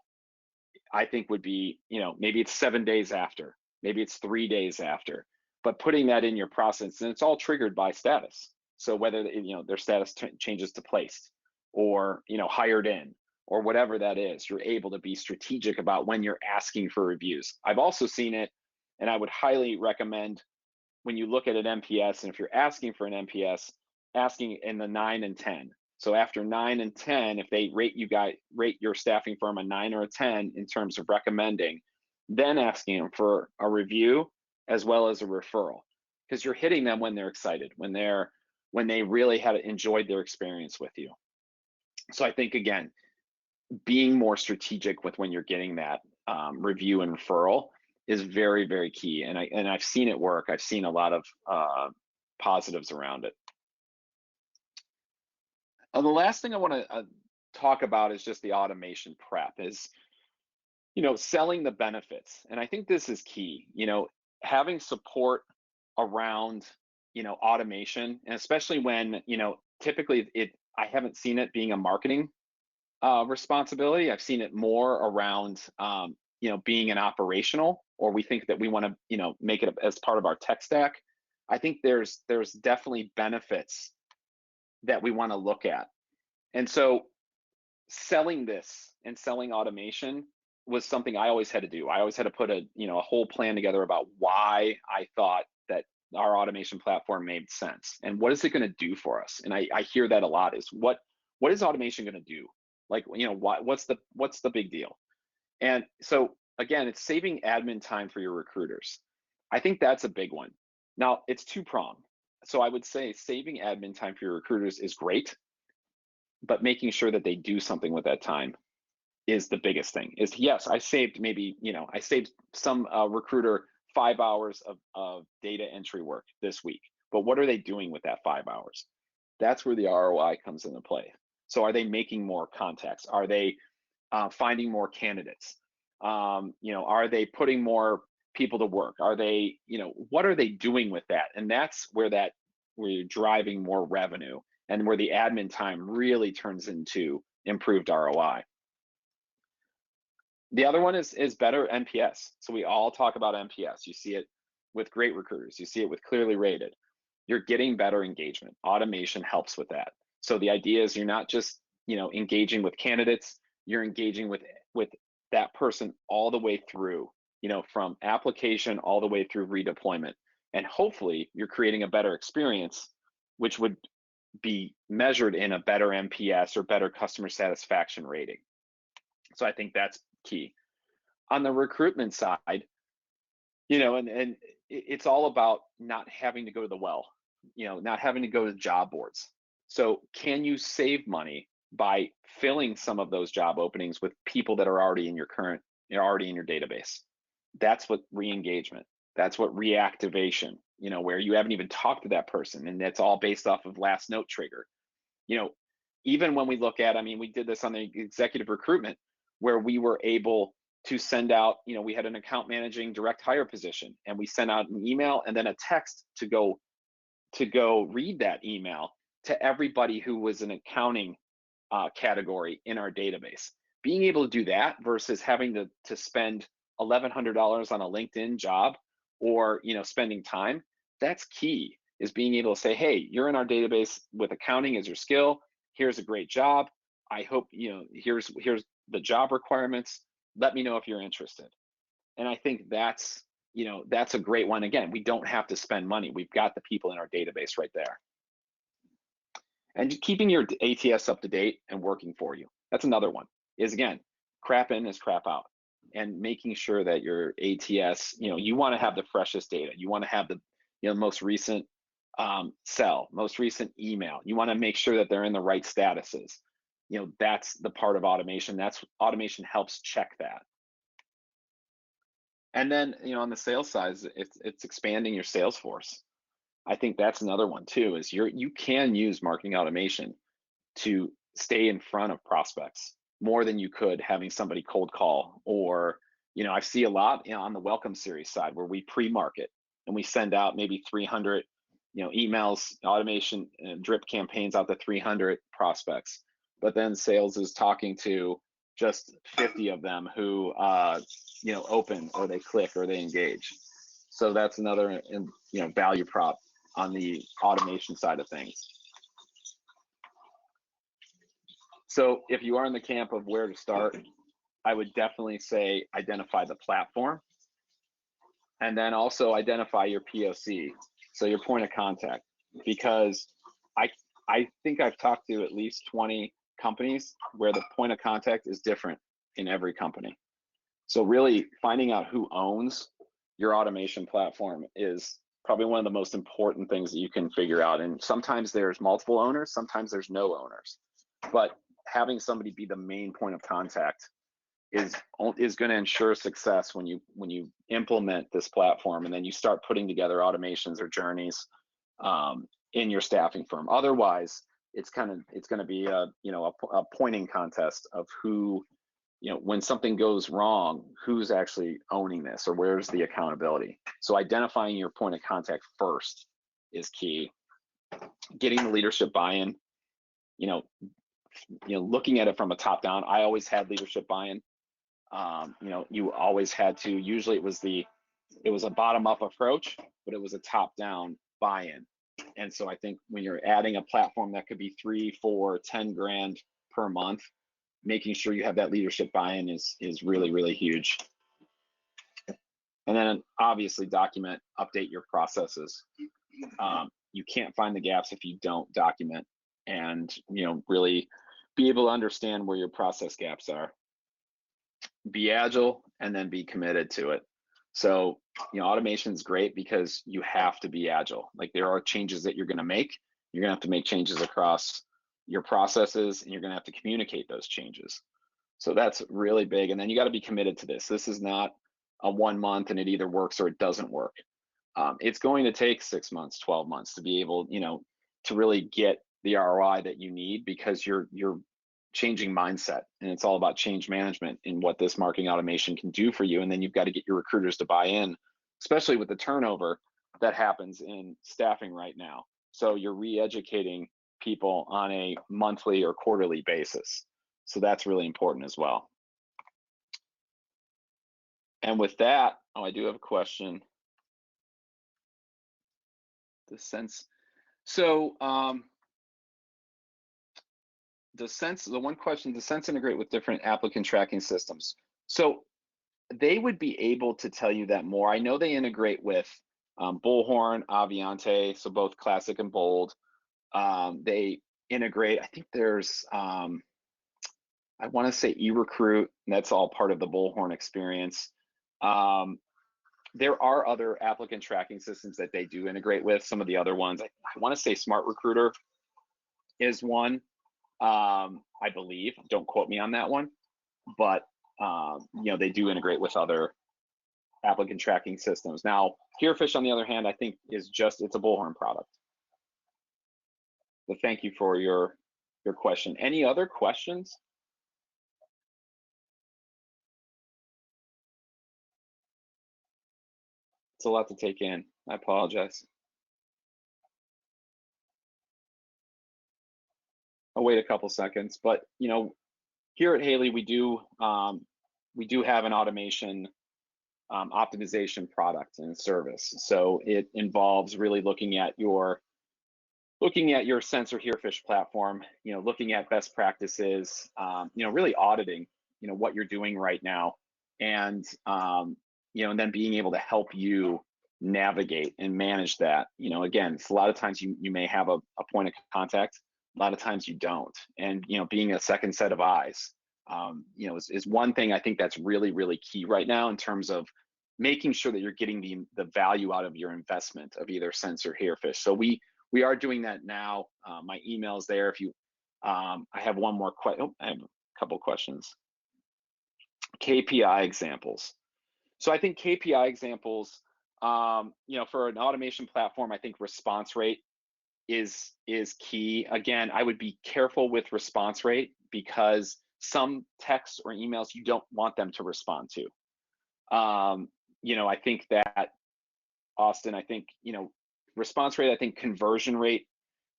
I think would be, maybe it's 7 days after, maybe it's 3 days after, but putting that in your process, and it's all triggered by status. So whether their status changes to placed, or hired in, or whatever that is, you're able to be strategic about when you're asking for reviews. I've also seen it, and I would highly recommend, when you look at an MPS, and if you're asking for an MPS, asking in the 9 and 10. So after 9 and 10, if they rate your staffing firm a 9 or a 10 in terms of recommending, then asking them for a review as well as a referral, because you're hitting them when they're excited, when they really had enjoyed their experience with you. So I think, again, being more strategic with when you're getting that review and referral is very, very key. And I've seen it work. I've seen a lot of positives around it. The last thing I want to talk about is just the automation prep, is, selling the benefits. And I think this is key, having support around, automation, and especially when, typically I haven't seen it being a marketing responsibility. I've seen it more around, being an operational, or we think that we want to, make it as part of our tech stack. I think there's definitely benefits that we want to look at. And so selling this and selling automation was something I always had to do. I always had to put a whole plan together about why I thought that our automation platform made sense and what is it going to do for us. And I hear that a lot, is what is automation going to do? Like, what's the big deal? And so again, it's saving admin time for your recruiters. I think that's a big one. Now, it's two-pronged. So I would say saving admin time for your recruiters is great, but making sure that they do something with that time is the biggest thing. Is, yes, I saved I saved some recruiter 5 hours of data entry work this week, but what are they doing with that 5 hours? That's where the ROI comes into play. So are they making more contacts? Are they finding more candidates? Are they putting more people to work? Are they, what are they doing with that? And that's where you're driving more revenue, and where the admin time really turns into improved ROI. The other one is better NPS. So we all talk about NPS. You see it with great recruiters. You see it with clearly rated. You're getting better engagement. Automation helps with that. So the idea is you're not just, engaging with candidates, you're engaging with that person all the way through, from application all the way through redeployment. And hopefully you're creating a better experience, which would be measured in a better NPS or better customer satisfaction rating. So I think that's key. On the recruitment side, and it's all about not having to go to the well, not having to go to job boards. So can you save money by filling some of those job openings with people that are already in your database? That's what re-engagement, that's what reactivation, where you haven't even talked to that person, and that's all based off of last note trigger. Even when we look at, we did this on the executive recruitment, where we were able to send out, we had an account managing direct hire position, and we sent out an email and then a text to go read that email to everybody who was an accounting category in our database. Being able to do that versus having to spend $1,100 on a LinkedIn job, or spending time, that's key, is being able to say, hey, you're in our database with accounting as your skill. Here's a great job. I hope, here's the job requirements. Let me know if you're interested. And I think that's a great one. Again, we don't have to spend money. We've got the people in our database right there. And keeping your ATS up to date and working for you. That's another one, is, again, crap in is crap out. And making sure that your ATS, you want to have the freshest data. You want to have the most recent cell, most recent email. You want to make sure that they're in the right statuses. That's the part of automation. Automation helps check that. And then, on the sales side, it's expanding your sales force. I think that's another one too, is you can use marketing automation to stay in front of prospects more than you could having somebody cold call. Or, I see a lot on the welcome series side, where we pre-market and we send out maybe 300, emails, automation drip campaigns out to 300 prospects. But then sales is talking to just 50 of them who, open, or they click, or they engage. So that's another, value prop on the automation side of things. So if you are in the camp of where to start, I would definitely say identify the platform, and then also identify your POC, so your point of contact, because I think I've talked to at least 20 companies where the point of contact is different in every company. So really finding out who owns your automation platform is probably one of the most important things that you can figure out. And sometimes there's multiple owners, sometimes there's no owners, but having somebody be the main point of contact is going to ensure success when you implement this platform, and then you start putting together automations or journeys in your staffing firm. Otherwise, it's going to be a, a pointing contest of who, when something goes wrong, who's actually owning this, or where's the accountability. So identifying your point of contact first is key. Getting the leadership buy-in, looking at it from a top down. I always had leadership buy-in. You always had to, usually it was a bottom up approach, but it was a top down buy-in. And so I think when you're adding a platform that could be 3, 4, 10 grand per month, making sure you have that leadership buy-in is really, really huge. And then obviously document, update your processes. You can't find the gaps if you don't document, and really be able to understand where your process gaps are. Be agile, and then be committed to it. So automation is great because you have to be agile. Like, there are changes that you're going to make. You're going to have to make changes across your processes, and you're going to have to communicate those changes. So that's really big. And then you got to be committed to this. This is not a 1 month and it either works or it doesn't work. It's going to take 6 months, 12 months to be able, to really get the ROI that you need, because you're changing mindset, and it's all about change management and what this marketing automation can do for you. And then you've got to get your recruiters to buy in, especially with the turnover that happens in staffing right now. So you're re-educating people on a monthly or quarterly basis. So that's really important as well. And with that, I do have a question. The sense, so the one question, does Sense integrate with different applicant tracking systems? So they would be able to tell you that more. I know they integrate with Bullhorn, Aviante, so both classic and bold. They integrate, I think there's, I want to say eRecruit, and that's all part of the Bullhorn experience. There are other applicant tracking systems that they do integrate with. Some of the other ones, I want to say Smart Recruiter is one, I believe. Don't quote me on that one, but they do integrate with other applicant tracking systems. Now, Herefish, on the other hand, I think it's a Bullhorn product. But thank you for your question. Any other questions? It's a lot to take in. I apologize. I'll wait a couple seconds, but here at Haley, we do have an automation optimization product and service. So it involves really looking at your sensor Herefish platform, looking at best practices, really auditing, what you're doing right now, and and then being able to help you navigate and manage that. Again, it's a lot of times you may have a point of contact, a lot of times you don't, and being a second set of eyes, is one thing I think that's really, really key right now in terms of making sure that you're getting the value out of your investment of either Sense or Herefish. So we are doing that now. My email's there. If you, I have one more question. Oh, I have a couple questions. KPI examples. So I think KPI examples, for an automation platform, I think response rate is key. Again, I would be careful with response rate, because some texts or emails you don't want them to respond to. I think that, Austin, I think, response rate, I think conversion rate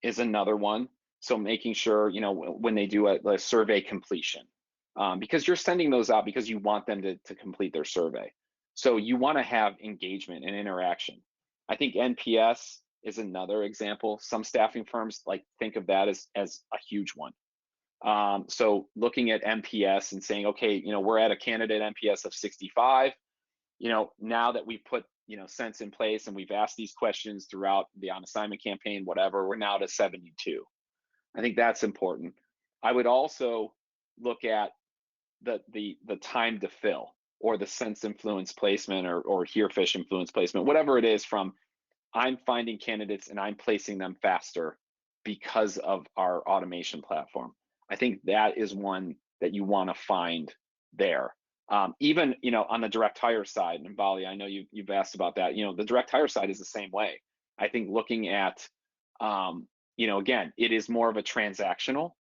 is another one. So making sure, when they do a survey completion, because you're sending those out because you want them to complete their survey. So you want to have engagement and interaction. I think NPS is another example. Some staffing firms think of that as a huge one. So looking at NPS and saying, okay, we're at a candidate NPS of 65. Now that we put Sense in place and we've asked these questions throughout the on assignment campaign, whatever, we're now to 72. I think that's important. I would also look at the time to fill, or the Sense influence placement, or Herefish influence placement, whatever it is, from I'm finding candidates and I'm placing them faster because of our automation platform. I think that is one that you want to find there. Even on the direct hire side, and Bali, I know you've asked about that. The direct hire side is the same way. I think looking at again, it is more of a transactional,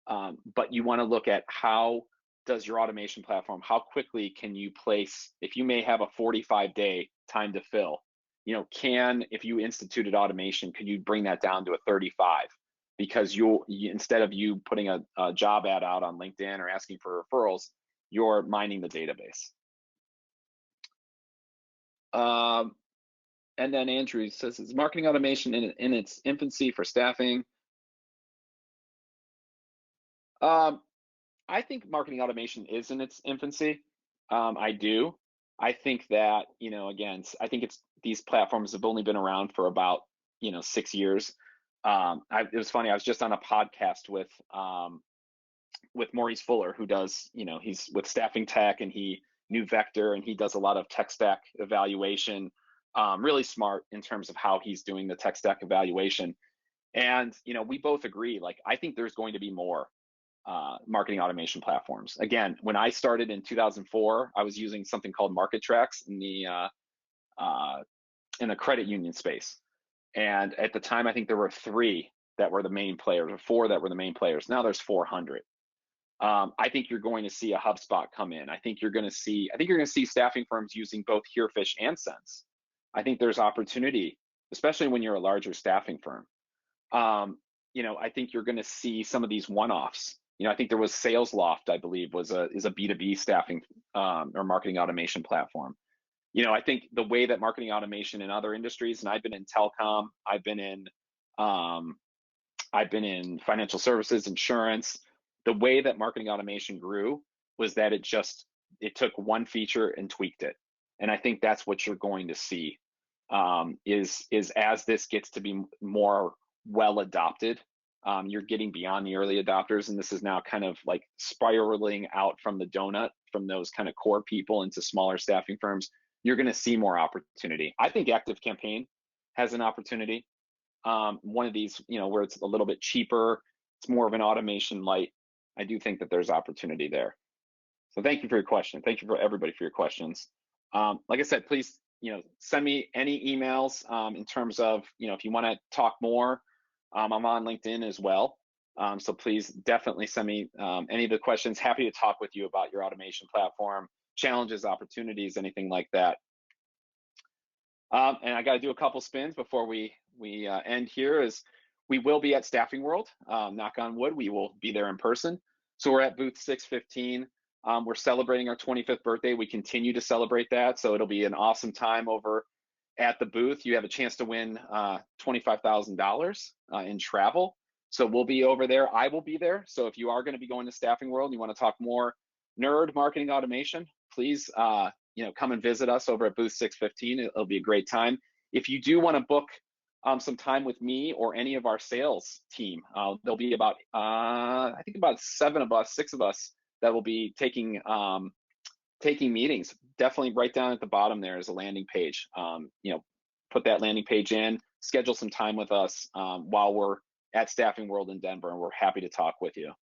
but you want to look at how does your automation platform, how quickly can you place, if you may have a 45-day time to fill, if you instituted automation, could you bring that down to a 35? Because instead of you putting a job ad out on LinkedIn or asking for referrals, you're mining the database. And then Andrew says, is marketing automation in its infancy for staffing? I think marketing automation is in its infancy. I do. I think that, again, I think these platforms have only been around for about, 6 years. It was funny. I was just on a podcast with Maurice Fuller, who does, he's with Staffing Tech, and he knew Vector, and he does a lot of tech stack evaluation. Really smart in terms of how he's doing the tech stack evaluation. And, we both agree, like, I think there's going to be more marketing automation platforms. Again, when I started in 2004, I was using something called Market Tracks in the credit union space. And at the time, I think there were 3 that were the main players, or 4 that were the main players. Now there's 400. I think you're going to see a HubSpot come in. I think you're going to see staffing firms using both Herefish and Sense. I think there's opportunity, especially when you're a larger staffing firm. I think you're going to see some of these one-offs. I think there was SalesLoft, I believe, is a B2B staffing or marketing automation platform. I think the way that marketing automation in other industries, and I've been in telecom, I've been in financial services, insurance. The way that marketing automation grew was that it took one feature and tweaked it. And I think that's what you're going to see is as this gets to be more well adopted, you're getting beyond the early adopters, and this is now kind of like spiraling out from the donut, from those kind of core people into smaller staffing firms. You're going to see more opportunity. I think ActiveCampaign has an opportunity. One of these, where it's a little bit cheaper, it's more of an automation light. I do think that there's opportunity there. So thank you for your question. Thank you for everybody for your questions. Like I said, please, send me any emails in terms of, if you want to talk more. I'm on LinkedIn as well. So please definitely send me any of the questions. Happy to talk with you about your automation platform, challenges, opportunities, anything like that. And I got to do a couple spins before we end here. We will be at Staffing World. Knock on wood, we will be there in person. So we're at booth 615. We're celebrating our 25th birthday. We continue to celebrate that. So it'll be an awesome time over at the booth. You have a chance to win $25,000 in travel. So we'll be over there. I will be there. So if you are going to be going to Staffing World and you want to talk more nerd marketing automation, please come and visit us over at booth 615. It'll be a great time. If you do want to book some time with me or any of our sales team, there'll be about I think about 6 of us that will be taking meetings. Definitely right down at the bottom there is a landing page. Put that landing page in, schedule some time with us while we're at Staffing World in Denver, and we're happy to talk with you.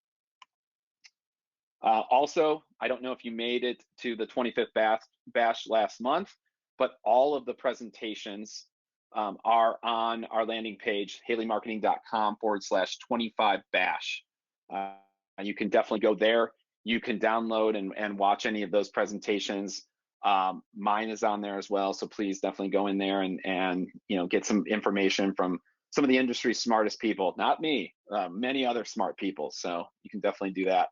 Also, I don't know if you made it to the 25th bash last month, but all of the presentations are on our landing page, haleymarketing.com/25bash. You can definitely go there. You can download and watch any of those presentations. Mine is on there as well, so please definitely go in there and get some information from some of the industry's smartest people. Not me, many other smart people. So you can definitely do that.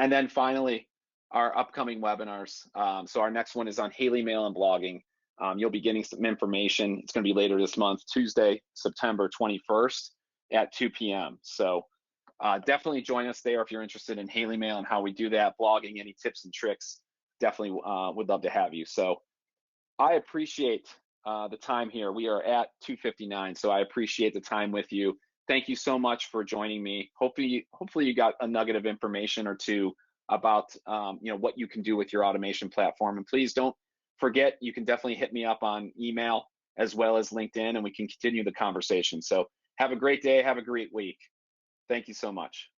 And then finally, our upcoming webinars. So our next one is on Haley Mail and blogging. You'll be getting some information. It's going to be later this month, Tuesday, September 21st at 2 p.m. So definitely join us there if you're interested in Haley Mail and how we do that, blogging, any tips and tricks. Definitely would love to have you. So I appreciate the time here. We are at 2:59, so I appreciate the time with you. Thank you so much for joining me. Hopefully you got a nugget of information or two about what you can do with your automation platform. And please don't forget, you can definitely hit me up on email as well as LinkedIn, and we can continue the conversation. So have a great day. Have a great week. Thank you so much.